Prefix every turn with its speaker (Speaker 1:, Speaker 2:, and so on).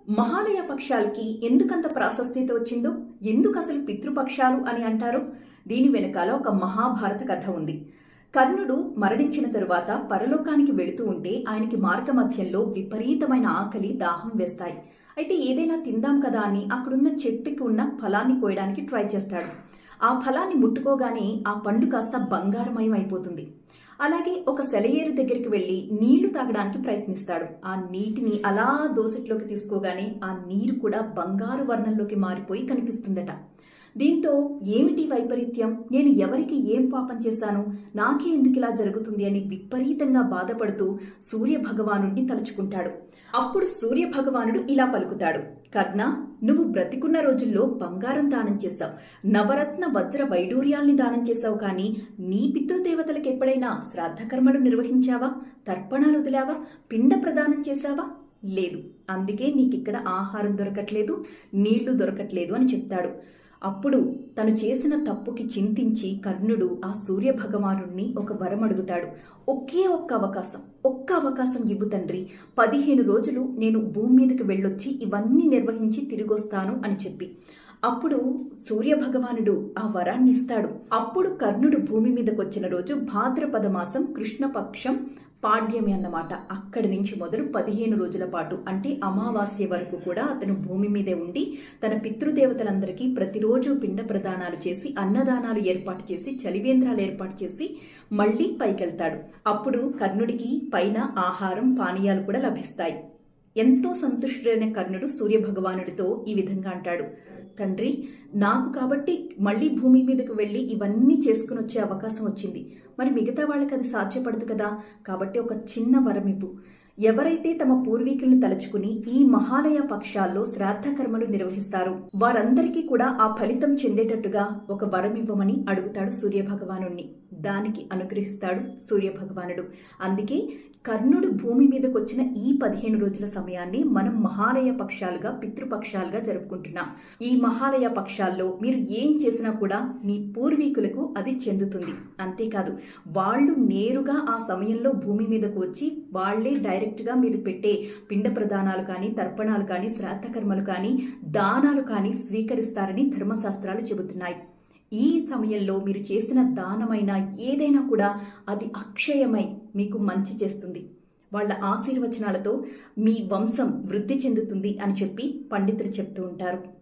Speaker 1: మహాలయ పక్షాలకి ఎందుకంత ప్రాశస్త్యత వచ్చిందో, ఎందుకు అసలు పితృపక్షాలు అని అంటారు? దీని వెనకాల ఒక మహాభారత కథ ఉంది. కర్ణుడు మరణించిన తరువాత పరలోకానికి వెళుతూ ఉంటే ఆయనకి మార్గమధ్యంలో విపరీతమైన ఆకలి, దాహం వేస్తాయి. అయితే ఏదైనా తిందాం కదా అని అక్కడున్న చెట్టుకి ఉన్న ఫలాన్ని కోయడానికి ట్రై చేస్తాడు. ఆ ఫలాన్ని ముట్టుకోగానే ఆ పండు కాస్త బంగారమయం అయిపోతుంది. అలాగే ఒక సెలయేరు దగ్గరికి వెళ్ళి నీళ్లు తాగడానికి ప్రయత్నిస్తాడు. ఆ నీటిని అలా దోసెట్లోకి తీసుకోగానే ఆ నీరు కూడా బంగారు వర్ణంలోకి మారిపోయి కనిపిస్తుందట. దీంతో ఏమిటి వైపరీత్యం, నేను ఎవరికి ఏం పాపం చేశాను, నాకే ఎందుకు ఇలా జరుగుతుంది అని విపరీతంగా బాధపడుతూ సూర్య భగవానుడిని తలుచుకుంటాడు. అప్పుడు సూర్య భగవానుడు ఇలా పలుకుతాడు, కర్ణ, నువ్వు బ్రతికున్న రోజుల్లో బంగారం దానం చేశావు, నవరత్న వజ్ర వైడూర్యాల్ని దానం చేశావు, కానీ నీ పితృదేవతలకు ఎప్పుడైనా శ్రాద్ధకర్మలు నిర్వహించావా, తర్పణాలు వదిలావా, పిండ ప్రదానం చేశావా? లేదు. అందుకే నీకిక్కడ ఆహారం దొరకట్లేదు, నీళ్లు దొరకట్లేదు అని చెప్తాడు. అప్పుడు తను చేసిన తప్పుకి చింతించి కర్ణుడు ఆ సూర్య భగవానుడిని ఒక వరం అడుగుతాడు. ఒక్క అవకాశం ఇవ్వు తండ్రి, 15 రోజులు నేను భూమి మీదకి వెళ్ళొచ్చి ఇవన్నీ నిర్వహించి తిరిగొస్తాను అని చెప్పి. అప్పుడు సూర్య భగవానుడు ఆ వరాన్ని ఇస్తాడు. అప్పుడు కర్ణుడు భూమి మీదకి వచ్చిన రోజు భాద్రపద మాసం కృష్ణపక్షం పాడ్యమి అన్నమాట. అక్కడి నుంచి మొదలు 15 రోజుల పాటు, అంటే అమావాస్య వరకు కూడా అతను భూమి మీదే ఉండి తన పితృదేవతలందరికీ ప్రతిరోజు పిండ ప్రదానాలు చేసి, అన్నదానాలు ఏర్పాటు చేసి, చలివేంద్రాలు ఏర్పాటు చేసి మళ్ళీ పైకెళ్తాడు. అప్పుడు కర్ణుడికి పైన ఆహారం, పానీయాలు కూడా లభిస్తాయి. ఎంతో సంతుష్టుడైన కర్ణుడు సూర్య భగవానుడితో ఈ విధంగా అంటాడు, తండ్రి, నాకు కాబట్టి మళ్ళీ భూమి మీదకు వెళ్ళి ఇవన్నీ చేసుకుని వచ్చే అవకాశం వచ్చింది. మరి మిగతా వాళ్ళకి అది సాధ్యపడదు కదా, కాబట్టి ఒక చిన్న వరం ఇవ్వు. ఎవరైతే తమ పూర్వీకులను తలుచుకుని ఈ మహాలయ పక్షాల్లో శ్రాద్ధ కర్మలు నిర్వహిస్తారో వారందరికీ కూడా ఆ ఫలితం చెందేటట్టుగా ఒక వరం ఇవ్వమని అడుగుతాడు సూర్య భగవానుణ్ణి. దానికి అనుగ్రహిస్తాడు సూర్య భగవానుడు. అందుకే కర్ణుడు భూమి మీదకి వచ్చిన ఈ 15 రోజుల సమయాన్ని మనం మహాలయ పక్షాలుగా, పితృపక్షాలుగా జరుపుకుంటున్నాం. ఈ మహాలయ పక్షాల్లో మీరు ఏం చేసినా కూడా మీ పూర్వీకులకు అది చెందుతుంది. అంతేకాదు, వాళ్ళు నేరుగా ఆ సమయంలో భూమి మీదకు వచ్చి వాళ్లే డైరెక్ట్గా మీరు పెట్టే పిండ ప్రదానాలు కానీ, తర్పణాలు కానీ, శ్రాద్ధకర్మలు కానీ, దానాలు కానీ స్వీకరిస్తారని ధర్మశాస్త్రాలు చెబుతున్నాయి. ఈ సమయంలో మీరు చేసిన దానమైనా ఏదైనా కూడా అది అక్షయమై మీకు మంచి చేస్తుంది. వాళ్ళ ఆశీర్వచనాలతో మీ వంశం వృద్ధి చెందుతుంది అని చెప్పి పండితులు చెప్తూ ఉంటారు.